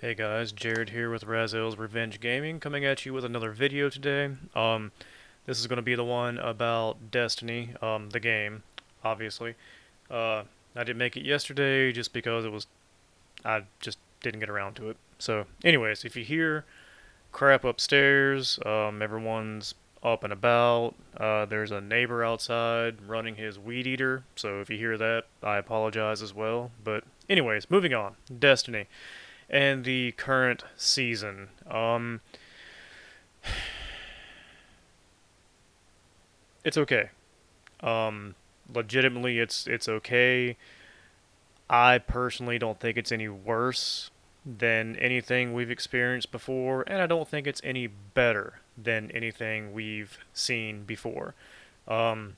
Hey guys, Jared here with Razel's Revenge Gaming, coming at you with another video today. This is going to be the one about Destiny, the game, obviously. Uh, I didn't make it yesterday just because I just didn't get around to it. So, anyways, if you hear crap upstairs, everyone's up and about. There's a neighbor outside running his weed eater, so if you hear that, I apologize as well. But, anyways, moving on. Destiny and the current season. It's okay. Um, Legitimately, it's okay. I personally don't think it's any worse than anything we've experienced before, and I don't think it's any better than anything we've seen before. Um,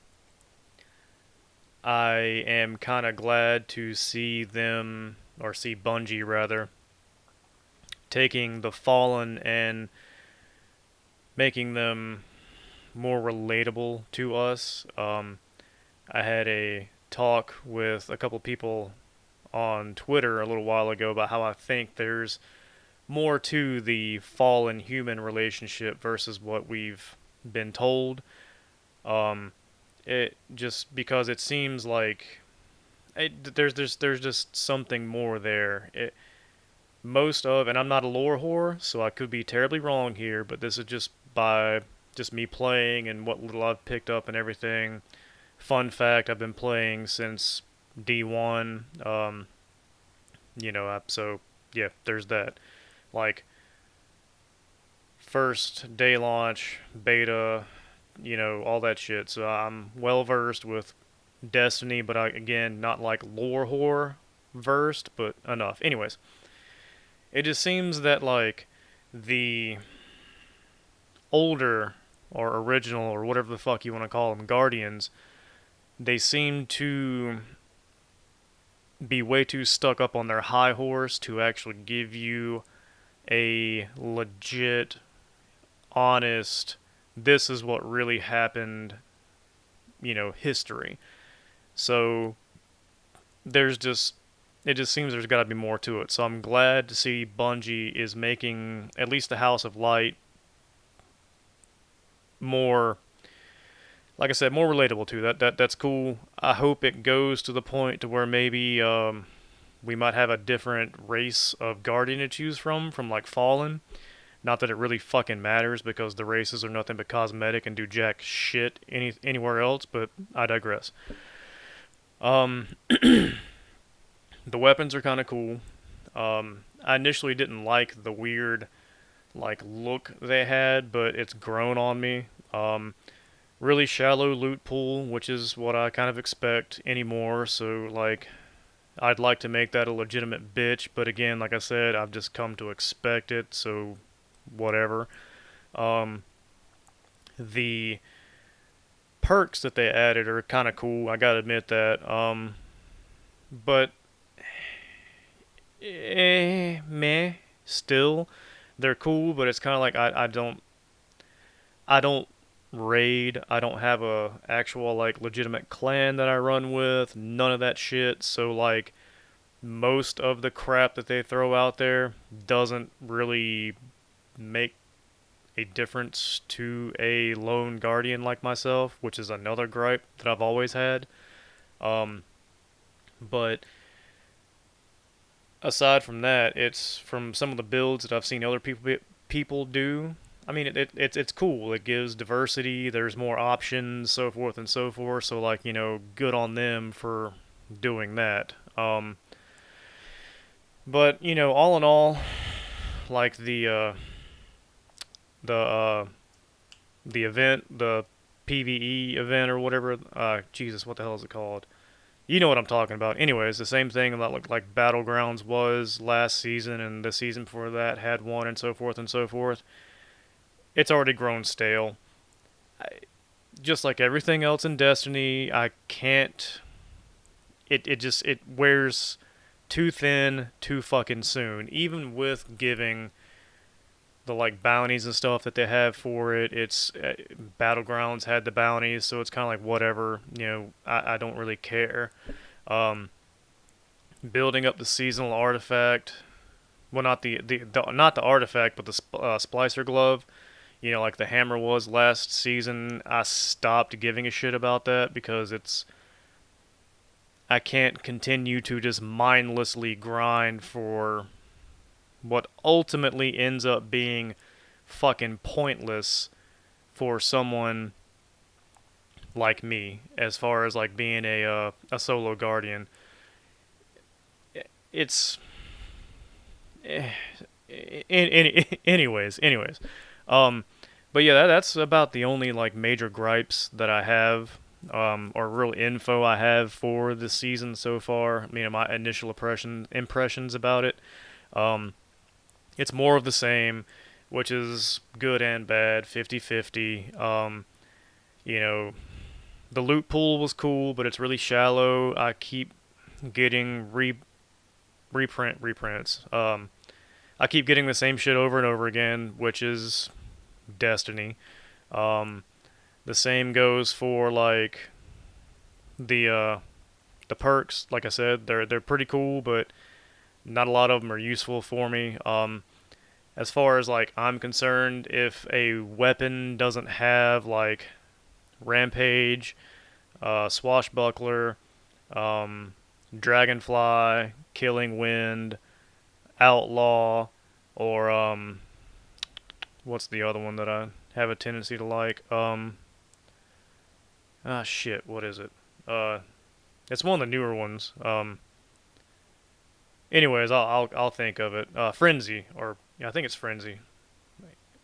I am kind of glad to see them, or see Bungie rather, taking the Fallen and making them more relatable to us. I had a talk with a couple people on Twitter a little while ago about how I think there's more to the fallen human relationship versus what we've been told. Um, it just because it seems like there's just something more there. And I'm not a lore whore, so I could be terribly wrong here, but this is just by just me playing and what little I've picked up and everything. Fun fact: I've been playing since D1. So yeah, there's that. Like first day launch, beta, all that shit. So I'm well versed with Destiny, but again, not like lore whore versed, but enough. Anyways, it just seems that like the older or original or whatever the fuck you want to call them Guardians, they seem to be way too stuck up on their high horse to actually give you a legit, honest, this is what really happened, history. So there's just it just seems there's got to be more to it. So I'm glad to see Bungie is making at least the House of Light more, like I said, more relatable to that's cool. I hope it goes to the point to where maybe we might have a different race of Guardian to choose from like Fallen. Not that it really fucking matters because the races are nothing but cosmetic and do jack shit anywhere else, but I digress. Um, the weapons are kind of cool. I initially didn't like the weird like look they had, but it's grown on me. Really shallow loot pool, which is what I kind of expect anymore. So like, I'd like to make that a legitimate bitch, but again, like I said, I've just come to expect it. So whatever. Um, the perks that they added are kind of cool. I gotta admit that. But meh. Still, they're cool, but it's kind of like I don't raid. I don't have a actual like legitimate clan that I run with. None of that shit. So like most of the crap that they throw out there doesn't really make a difference to a lone guardian like myself, which is another gripe that I've always had. Um, but aside from that, it's from some of the builds that I've seen other people do. I mean, it's cool. It gives diversity. There's more options, so forth and so forth. So like good on them for doing that. But all in all, like the the event, the PVE event or whatever. Jesus, what the hell is it called? You know what I'm talking about. Anyways, the same thing that looked like Battlegrounds was last season and the season before that had one and so forth and so forth. It's already grown stale. I, just like everything else in Destiny, I can't. It wears too thin too fucking soon. Even with giving the like bounties and stuff that they have for it, it's Battlegrounds had the bounties, so it's kind of like whatever. I don't really care. Um, Building up the seasonal artifact well, not the artifact, but the Splicer glove. You know, like the hammer was last season. I stopped giving a shit about that because I can't continue to just mindlessly grind for what ultimately ends up being fucking pointless for someone like me, as far as like being a solo guardian. It's eh, anyways. Um, but yeah, that's about the only like major gripes that I have, or real info I have for the season so far. I mean, my initial impressions about it. Um, it's more of the same, which is good and bad, 50-50. You know, the loot pool was cool, but it's really shallow. I keep getting reprints. I keep getting the same shit over and over again, which is Destiny. Um, the same goes for like the uh, the perks. Like I said, they're pretty cool, but not a lot of them are useful for me. As far as like I'm concerned, if a weapon doesn't have like rampage, swashbuckler, um, dragonfly, killing wind, outlaw, or what's the other one that I have a tendency to like? Shit, what is it? Uh, it's one of the newer ones. Anyways, I'll think of it. Frenzy, or yeah, I think it's Frenzy.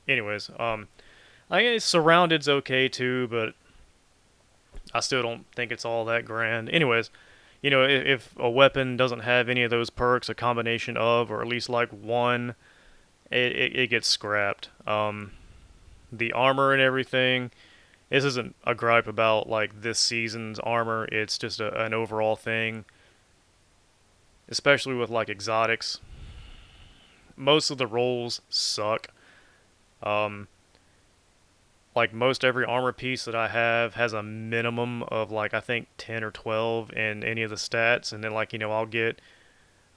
Anyways, I guess Surrounded's okay too, but I still don't think it's all that grand. Anyways, you know, if a weapon doesn't have any of those perks, a combination of, or at least like one, it gets scrapped. The armor and everything. This isn't a gripe about like this season's armor. It's just an overall thing, especially with like exotics. Most of the rolls suck. Um, like most every armor piece that I have has a minimum of like I think 10 or 12 in any of the stats, and then like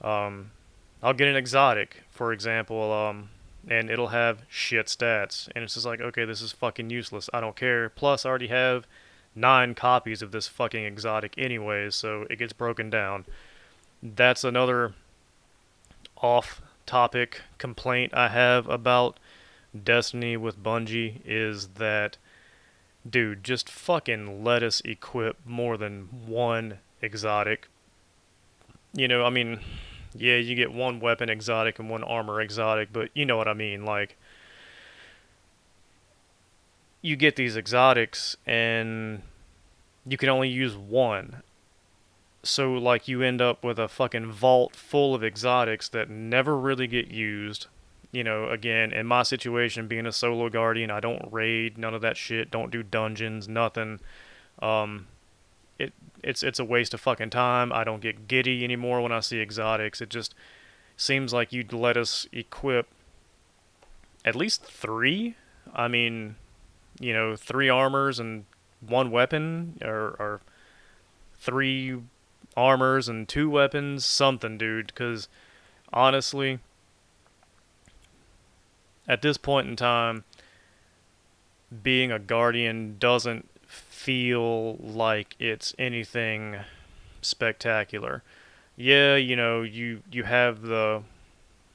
um, I'll get an exotic, for example, and it'll have shit stats, and it's just like, okay, this is fucking useless. I don't care. Plus, I already have 9 copies of this fucking exotic anyways, so it gets broken down. That's another off-topic complaint I have about Destiny with Bungie is that, dude, just fucking let us equip more than one exotic. You know, I mean, yeah, you get one weapon exotic and one armor exotic, but you know what I mean. Like, you get these exotics and you can only use one. So, like, you end up with a fucking vault full of exotics that never really get used. You know, again, in my situation, being a solo guardian, I don't raid, none of that shit, don't do dungeons, nothing. Um, it's a waste of fucking time. I don't get giddy anymore when I see exotics. It just seems like you'd let us equip at least 3. I mean, you know, 3 armors and 1 weapon, or 3 armors and 2 weapons, something, dude. Because honestly, at this point in time, being a guardian doesn't feel like it's anything spectacular. Yeah, you know, you have the,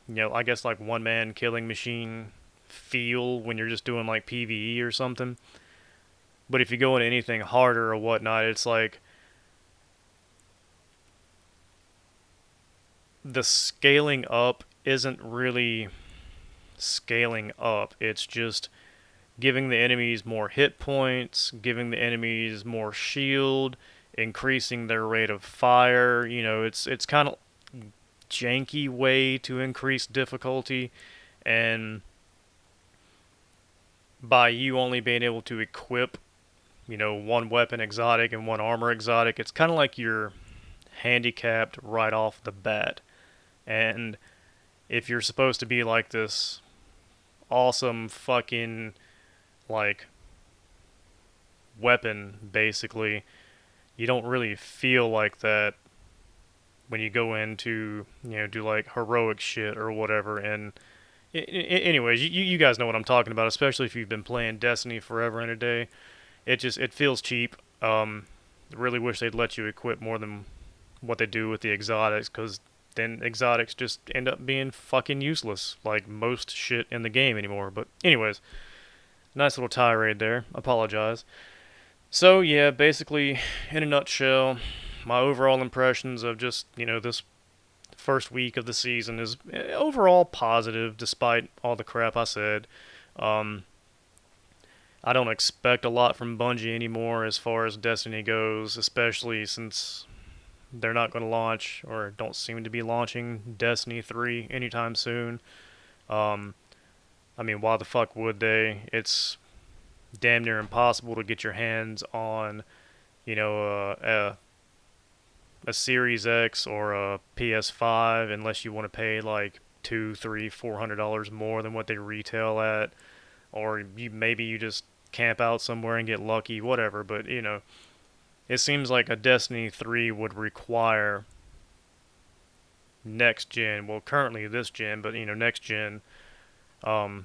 you know, I guess like one man killing machine feel when you're just doing like PvE or something. But if you go into anything harder or whatnot, it's like the scaling up isn't really scaling up. It's just giving the enemies more hit points, giving the enemies more shield, increasing their rate of fire. You know, it's kind of janky way to increase difficulty, and by you only being able to equip, you know, one weapon exotic and one armor exotic, it's kind of like you're handicapped right off the bat. And if you're supposed to be like this awesome fucking like weapon basically, you don't really feel like that when you go into, do like heroic shit or whatever. And anyways, you guys know what I'm talking about, especially if you've been playing Destiny forever and a day. It feels cheap. Really wish they'd let you equip more than what they do with the exotics, because then exotics just end up being fucking useless, like most shit in the game anymore. But anyways, nice little tirade there. Apologize. So yeah, basically, in a nutshell, my overall impressions of just this first week of the season is overall positive, despite all the crap I said. Um, I don't expect a lot from Bungie anymore as far as Destiny goes, especially since they're not going to launch, or don't seem to be launching, Destiny 3 anytime soon. Um, I mean, why the fuck would they? It's damn near impossible to get your hands on, you know, a Series X or a PS5 unless you want to pay like two, three, $400 more than what they retail at, or maybe you just camp out somewhere and get lucky, whatever. But it seems like a Destiny 3 would require next gen, well, currently this gen, but next gen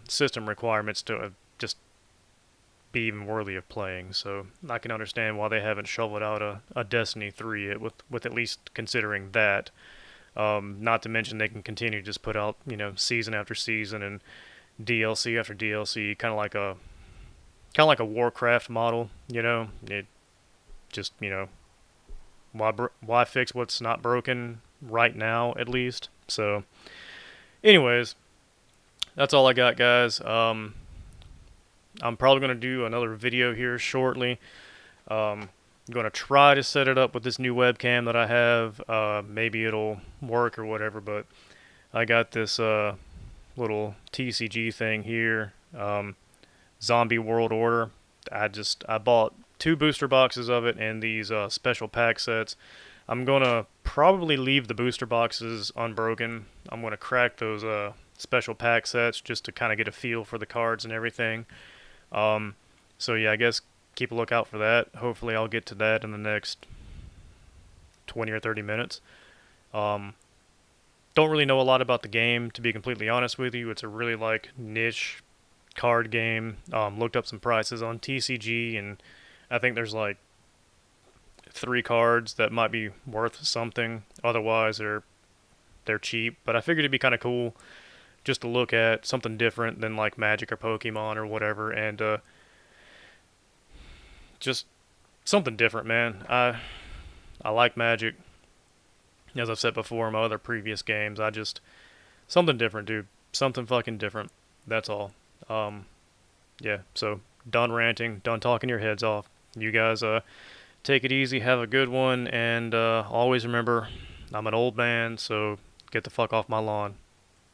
system requirements to just be even worthy of playing. So I can understand why they haven't shoveled out a Destiny 3 yet, with at least considering that. Not to mention they can continue to just put out season after season and DLC after DLC, kind of like a Warcraft model. It just why fix what's not broken right now, at least. So anyways, that's all I got, guys. I'm probably going to do another video here shortly. I'm going to try to set it up with this new webcam that I have. Maybe it'll work or whatever, but I got this little TCG thing here. Zombie World Order. I bought 2 booster boxes of it and these special pack sets. I'm going to probably leave the booster boxes unbroken. I'm going to crack those special pack sets just to kind of get a feel for the cards and everything. So yeah, I guess keep a lookout for that. Hopefully I'll get to that in the next 20 or 30 minutes. Don't really know a lot about the game, to be completely honest with you. It's a really niche card game. Looked up some prices on TCG, and I think there's 3 cards that might be worth something. Otherwise they're cheap, but I figured it'd be kind of cool just to look at something different than Magic or Pokemon or whatever, and just something different, man. I like Magic, as I've said before in my other previous games. Something different, dude. Something fucking different. That's all. Yeah. So done ranting, done talking your heads off. You guys take it easy, have a good one, and always remember, I'm an old man, so get the fuck off my lawn.